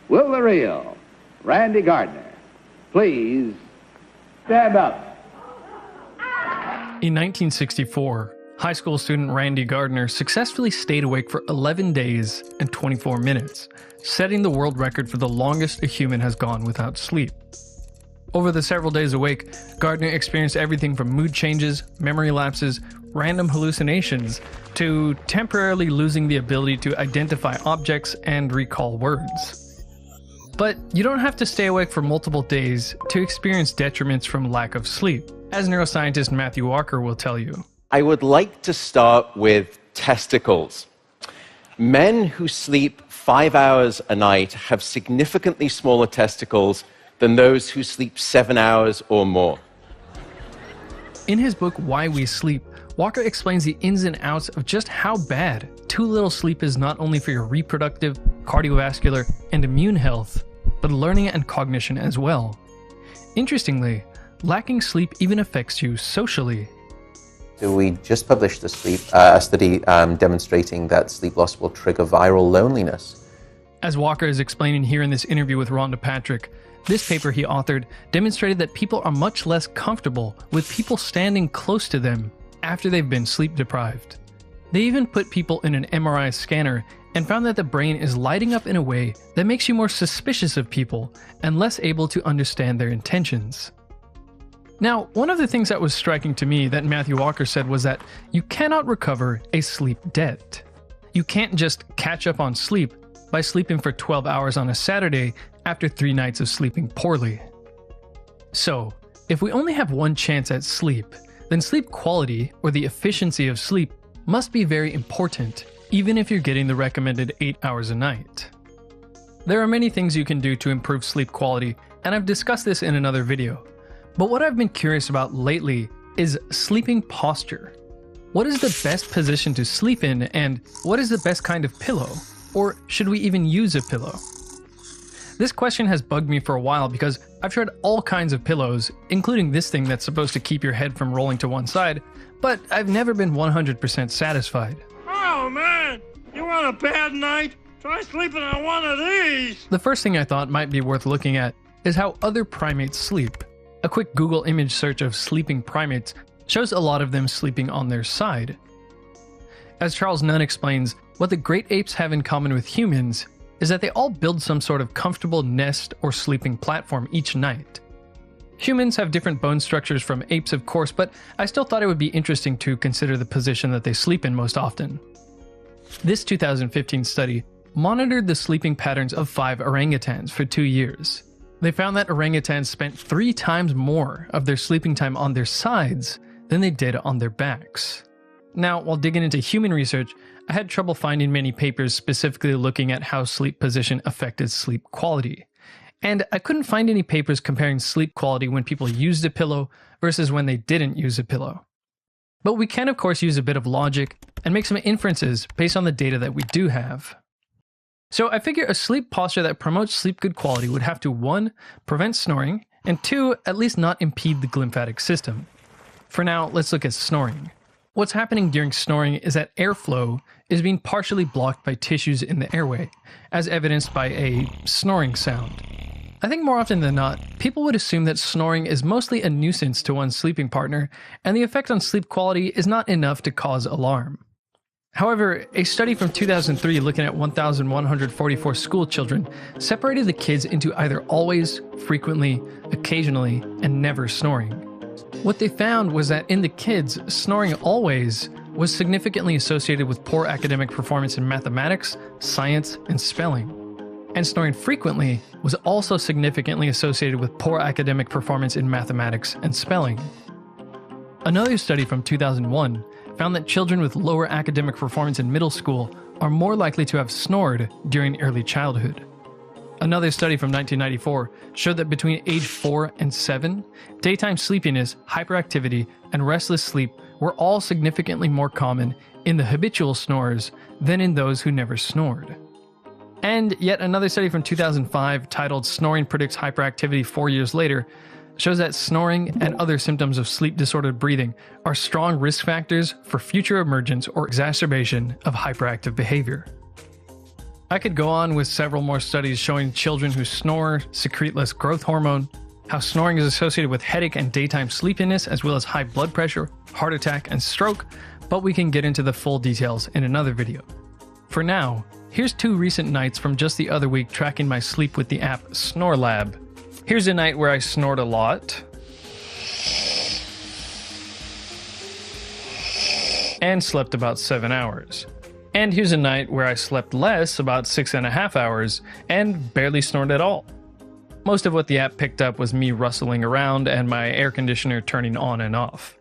Will the real Randy Gardner please stand up? In 1964, high school student Randy Gardner successfully stayed awake for 11 days and 24 minutes, setting the world record for the longest a human has gone without sleep. Over the several days awake, Gardner experienced everything from mood changes, memory lapses, random hallucinations, to temporarily losing the ability to identify objects and recall words. But you don't have to stay awake for multiple days to experience detriments from lack of sleep, as neuroscientist Matthew Walker will tell you. I would like to start with testicles. Men who sleep 5 hours a night have significantly smaller testicles than those who sleep 7 hours or more. In his book Why We Sleep, Walker explains the ins and outs of just how bad too little sleep is not only for your reproductive, cardiovascular, and immune health, but learning and cognition as well. Interestingly, lacking sleep even affects you socially. So we just published a study demonstrating that sleep loss will trigger viral loneliness. As Walker is explaining here in this interview with Rhonda Patrick, this paper he authored demonstrated that people are much less comfortable with people standing close to them after they've been sleep deprived. They even put people in an MRI scanner and found that the brain is lighting up in a way that makes you more suspicious of people and less able to understand their intentions. Now, one of the things that was striking to me that Matthew Walker said was that you cannot recover a sleep debt. You can't just catch up on sleep by sleeping for 12 hours on a Saturday after 3 nights of sleeping poorly. So, if we only have one chance at sleep, then sleep quality, or the efficiency of sleep, must be very important, even if you're getting the recommended 8 hours a night. There are many things you can do to improve sleep quality, and I've discussed this in another video. But what I've been curious about lately is sleeping posture. What is the best position to sleep in, and what is the best kind of pillow? Or should we even use a pillow? This question has bugged me for a while because I've tried all kinds of pillows, including this thing that's supposed to keep your head from rolling to one side, but I've never been 100% satisfied. Oh man, you want a bad night? Try sleeping on one of these! The first thing I thought might be worth looking at is how other primates sleep. A quick Google image search of sleeping primates shows a lot of them sleeping on their side. As Charles Nunn explains, what the great apes have in common with humans is that they all build some sort of comfortable nest or sleeping platform each night. Humans have different bone structures from apes, of course, but I still thought it would be interesting to consider the position that they sleep in most often. This 2015 study monitored the sleeping patterns of 5 orangutans for 2 years. They found that orangutans spent 3 times more of their sleeping time on their sides than they did on their backs. Now, while digging into human research, I had trouble finding many papers specifically looking at how sleep position affected sleep quality. And I couldn't find any papers comparing sleep quality when people used a pillow versus when they didn't use a pillow. But we can of course use a bit of logic and make some inferences based on the data that we do have. So I figure a sleep posture that promotes sleep good quality would have to 1. Prevent snoring, and 2. At least not impede the glymphatic system. For now, let's look at snoring. What's happening during snoring is that airflow is being partially blocked by tissues in the airway, as evidenced by a snoring sound. I think more often than not, people would assume that snoring is mostly a nuisance to one's sleeping partner, and the effect on sleep quality is not enough to cause alarm. However, a study from 2003 looking at 1,144 school children separated the kids into either always, frequently, occasionally, and never snoring. What they found was that in the kids, snoring always was significantly associated with poor academic performance in mathematics, science, and spelling. And snoring frequently was also significantly associated with poor academic performance in mathematics and spelling. Another study from 2001 found that children with lower academic performance in middle school are more likely to have snored during early childhood. Another study from 1994 showed that between age 4 and 7, daytime sleepiness, hyperactivity, and restless sleep were all significantly more common in the habitual snorers than in those who never snored. And yet another study from 2005 titled "Snoring Predicts Hyperactivity 4 Years Later" shows that snoring and other symptoms of sleep-disordered breathing are strong risk factors for future emergence or exacerbation of hyperactive behavior. I could go on with several more studies showing children who snore secrete less growth hormone, how snoring is associated with headache and daytime sleepiness, as well as high blood pressure, heart attack, and stroke, but we can get into the full details in another video. For now, here's 2 recent nights from just the other week tracking my sleep with the app Snore Lab. Here's a night where I snored a lot, and slept about 7 hours. And here's a night where I slept less, about 6.5 hours, and barely snored at all. Most of what the app picked up was me rustling around and my air conditioner turning on and off.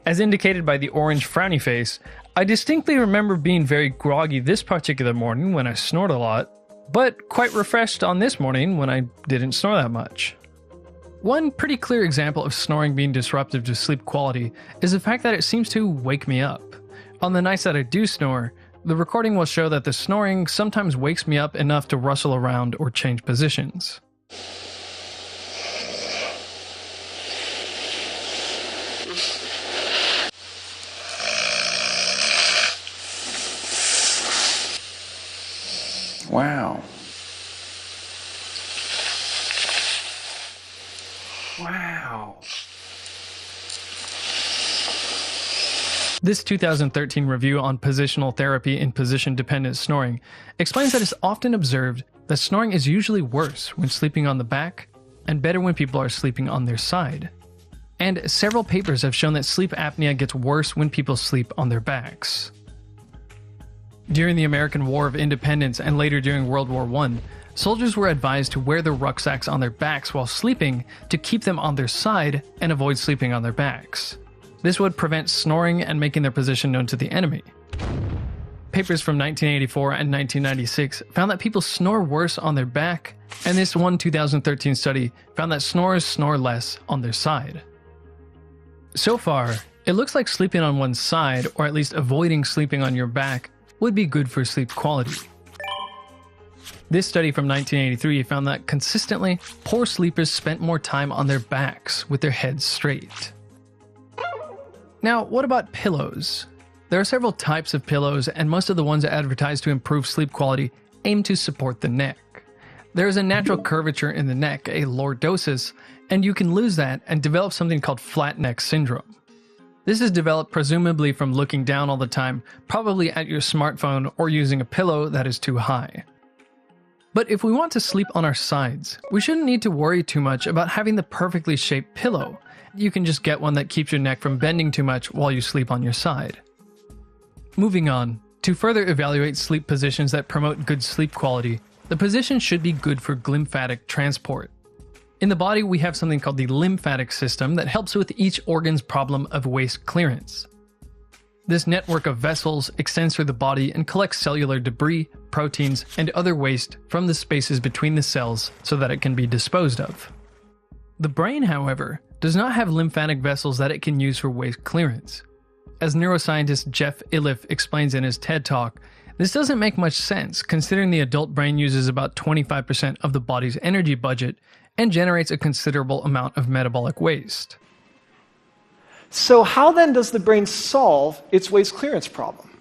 As indicated by the orange frowny face, I distinctly remember being very groggy this particular morning when I snored a lot, but quite refreshed on this morning when I didn't snore that much. One pretty clear example of snoring being disruptive to sleep quality is the fact that it seems to wake me up. On the nights that I do snore, the recording will show that the snoring sometimes wakes me up enough to rustle around or change positions. Wow. Wow. This 2013 review on positional therapy in position-dependent snoring explains that it's often observed that snoring is usually worse when sleeping on the back and better when people are sleeping on their side. And several papers have shown that sleep apnea gets worse when people sleep on their backs. During the American War of Independence and later during World War I, soldiers were advised to wear their rucksacks on their backs while sleeping to keep them on their side and avoid sleeping on their backs. This would prevent snoring and making their position known to the enemy. Papers from 1984 and 1996 found that people snore worse on their back, and this one 2013 study found that snorers snore less on their side. So far, it looks like sleeping on one side, or at least avoiding sleeping on your back, would be good for sleep quality. This study from 1983 found that consistently, poor sleepers spent more time on their backs with their heads straight. Now, what about pillows? There are several types of pillows, and most of the ones advertised to improve sleep quality aim to support the neck. There is a natural curvature in the neck, a lordosis, and you can lose that and develop something called flat neck syndrome. This is developed presumably from looking down all the time, probably at your smartphone or using a pillow that is too high. But if we want to sleep on our sides, we shouldn't need to worry too much about having the perfectly shaped pillow. You can just get one that keeps your neck from bending too much while you sleep on your side. Moving on, to further evaluate sleep positions that promote good sleep quality, the position should be good for glymphatic transport. In the body, we have something called the lymphatic system that helps with each organ's problem of waste clearance. This network of vessels extends through the body and collects cellular debris, proteins, and other waste from the spaces between the cells so that it can be disposed of. The brain, however, does not have lymphatic vessels that it can use for waste clearance. As neuroscientist Jeff Iliff explains in his TED Talk, this doesn't make much sense considering the adult brain uses about 25% of the body's energy budget and generates a considerable amount of metabolic waste. So how then does the brain solve its waste clearance problem?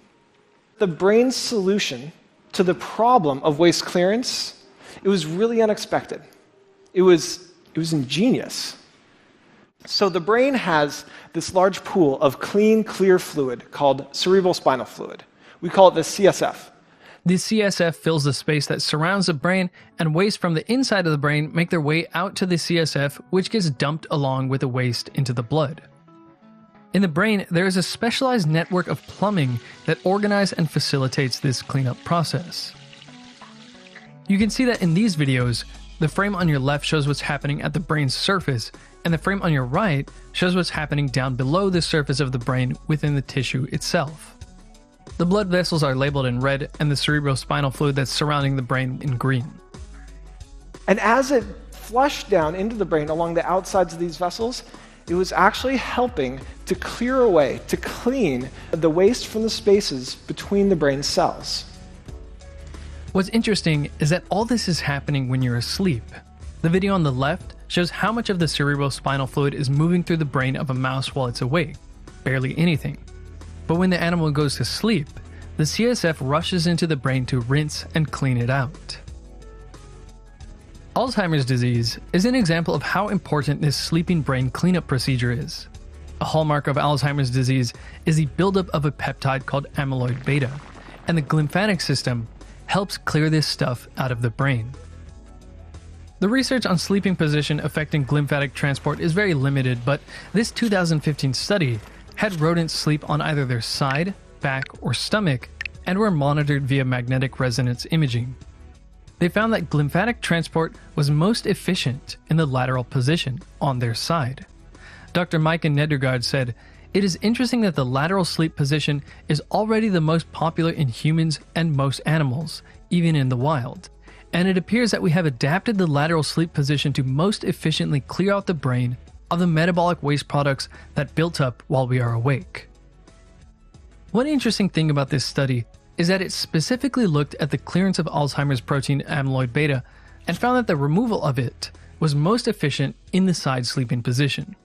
The brain's solution to the problem of waste clearance, it was really unexpected. It was ingenious. So the brain has this large pool of clean, clear fluid called cerebral spinal fluid. We call it the CSF. The CSF fills the space that surrounds the brain, and waste from the inside of the brain make their way out to the CSF, which gets dumped along with the waste into the blood. In the brain, there is a specialized network of plumbing that organizes and facilitates this cleanup process. You can see that in these videos, the frame on your left shows what's happening at the brain's surface, and the frame on your right shows what's happening down below the surface of the brain within the tissue itself. The blood vessels are labeled in red, and the cerebrospinal fluid that's surrounding the brain in green. And as it flushed down into the brain along the outsides of these vessels, it was actually helping to clear away, to clean the waste from the spaces between the brain cells. What's interesting is that all this is happening when you're asleep. The video on the left shows how much of the cerebrospinal fluid is moving through the brain of a mouse while it's awake. Barely anything. But when the animal goes to sleep, the CSF rushes into the brain to rinse and clean it out. Alzheimer's disease is an example of how important this sleeping brain cleanup procedure is. A hallmark of Alzheimer's disease is the buildup of a peptide called amyloid beta, and the glymphatic system helps clear this stuff out of the brain. The research on sleeping position affecting glymphatic transport is very limited, but this 2015 study had rodents sleep on either their side, back, or stomach, and were monitored via magnetic resonance imaging. They found that glymphatic transport was most efficient in the lateral position, on their side. Dr. Maaike Nedergaard said, "It is interesting that the lateral sleep position is already the most popular in humans and most animals, even in the wild. And it appears that we have adapted the lateral sleep position to most efficiently clear out the brain of the metabolic waste products that built up while we are awake." One interesting thing about this study is that it specifically looked at the clearance of Alzheimer's protein amyloid beta and found that the removal of it was most efficient in the side sleeping position.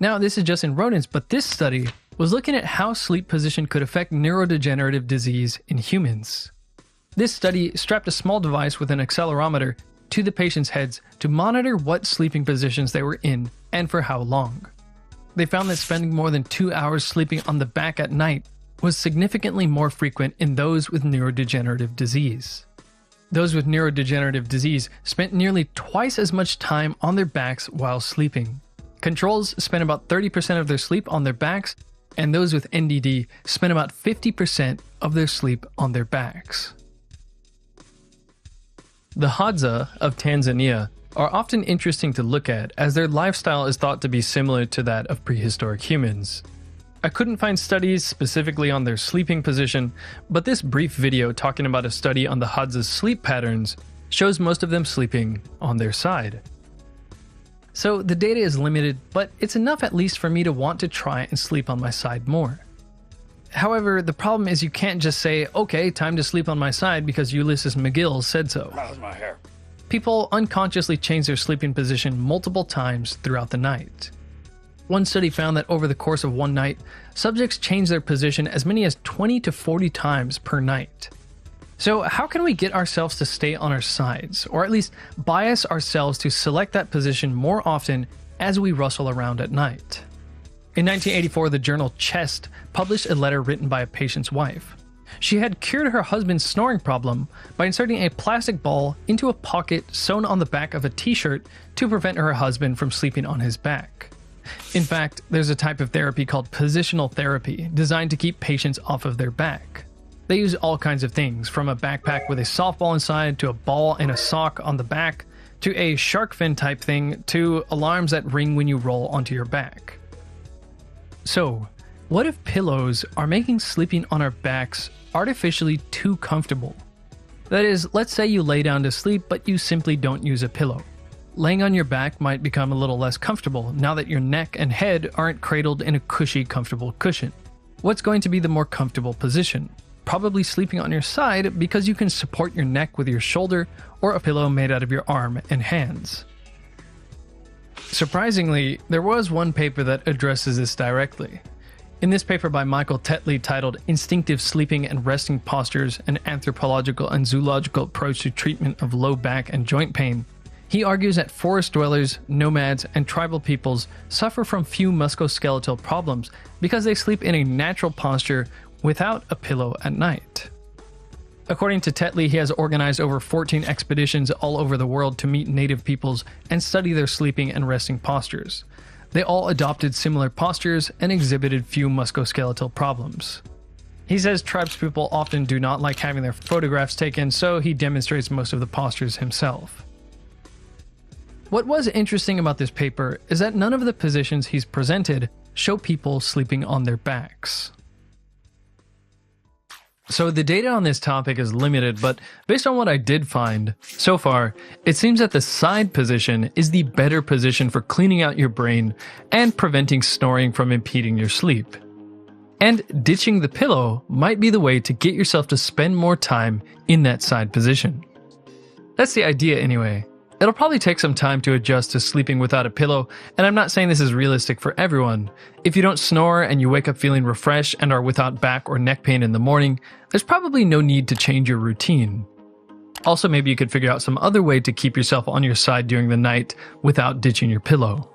Now, this is just in rodents, but this study was looking at how sleep position could affect neurodegenerative disease in humans. This study strapped a small device with an accelerometer to the patients' heads to monitor what sleeping positions they were in and for how long. They found that spending more than 2 hours sleeping on the back at night was significantly more frequent in those with neurodegenerative disease. Those with neurodegenerative disease spent nearly twice as much time on their backs while sleeping. Controls spent about 30% of their sleep on their backs, and those with NDD spent about 50% of their sleep on their backs. The Hadza of Tanzania are often interesting to look at, as their lifestyle is thought to be similar to that of prehistoric humans. I couldn't find studies specifically on their sleeping position, but this brief video talking about a study on the Hadza's sleep patterns shows most of them sleeping on their side. So the data is limited, but it's enough at least for me to want to try and sleep on my side more. However, the problem is you can't just say, okay, time to sleep on my side because Ulysses McGill said so. How's my hair? People unconsciously change their sleeping position multiple times throughout the night. One study found that over the course of one night, subjects change their position as many as 20 to 40 times per night. So how can we get ourselves to stay on our sides, or at least bias ourselves to select that position more often as we rustle around at night? In 1984, the journal Chest published a letter written by a patient's wife. She had cured her husband's snoring problem by inserting a plastic ball into a pocket sewn on the back of a t-shirt to prevent her husband from sleeping on his back. In fact, there's a type of therapy called positional therapy designed to keep patients off of their back. They use all kinds of things, from a backpack with a softball inside to a ball and a sock on the back, to a shark fin type thing, to alarms that ring when you roll onto your back. So, what if pillows are making sleeping on our backs artificially too comfortable? That is, let's say you lay down to sleep, but you simply don't use a pillow. Laying on your back might become a little less comfortable now that your neck and head aren't cradled in a cushy, comfortable cushion. What's going to be the more comfortable position? Probably sleeping on your side because you can support your neck with your shoulder or a pillow made out of your arm and hands. Surprisingly, there was one paper that addresses this directly. In this paper by Michael Tetley titled Instinctive Sleeping and Resting Postures, an Anthropological and Zoological Approach to Treatment of Low Back and Joint Pain, he argues that forest dwellers, nomads, and tribal peoples suffer from few musculoskeletal problems because they sleep in a natural posture without a pillow at night. According to Tetley, he has organized over 14 expeditions all over the world to meet native peoples and study their sleeping and resting postures. They all adopted similar postures and exhibited few musculoskeletal problems. He says tribespeople often do not like having their photographs taken, so he demonstrates most of the postures himself. What was interesting about this paper is that none of the positions he's presented show people sleeping on their backs. So the data on this topic is limited, but based on what I did find so far, it seems that the side position is the better position for cleaning out your brain and preventing snoring from impeding your sleep. And ditching the pillow might be the way to get yourself to spend more time in that side position. That's the idea anyway. It'll probably take some time to adjust to sleeping without a pillow, and I'm not saying this is realistic for everyone. If you don't snore and you wake up feeling refreshed and are without back or neck pain in the morning, there's probably no need to change your routine. Also, maybe you could figure out some other way to keep yourself on your side during the night without ditching your pillow.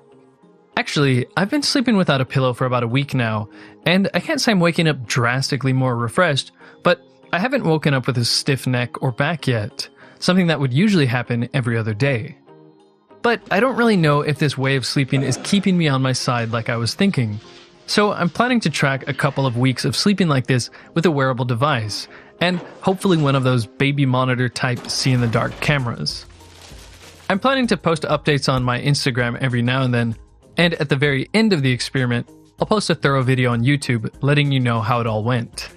Actually, I've been sleeping without a pillow for about a week now, and I can't say I'm waking up drastically more refreshed, but I haven't woken up with a stiff neck or back yet, something that would usually happen every other day. But I don't really know if this way of sleeping is keeping me on my side like I was thinking. So I'm planning to track a couple of weeks of sleeping like this with a wearable device, and hopefully one of those baby monitor type see-in-the-dark cameras. I'm planning to post updates on my Instagram every now and then, and at the very end of the experiment, I'll post a thorough video on YouTube letting you know how it all went.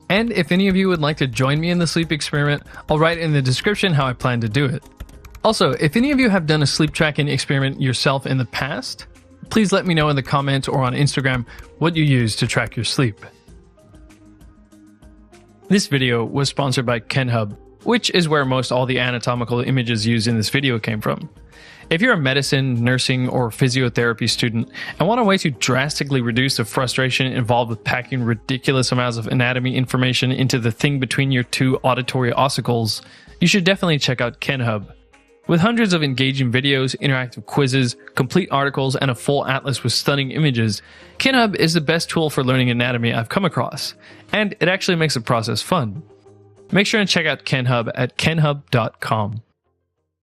And if any of you would like to join me in the sleep experiment, I'll write in the description how I plan to do it. Also, if any of you have done a sleep tracking experiment yourself in the past, please let me know in the comments or on Instagram what you use to track your sleep. This video was sponsored by KenHub, which is where most all the anatomical images used in this video came from. If you're a medicine, nursing, or physiotherapy student and want a way to drastically reduce the frustration involved with packing ridiculous amounts of anatomy information into the thing between your two auditory ossicles, you should definitely check out KenHub. With hundreds of engaging videos, interactive quizzes, complete articles, and a full atlas with stunning images, KenHub is the best tool for learning anatomy I've come across, and it actually makes the process fun. Make sure and check out KenHub at kenhub.com.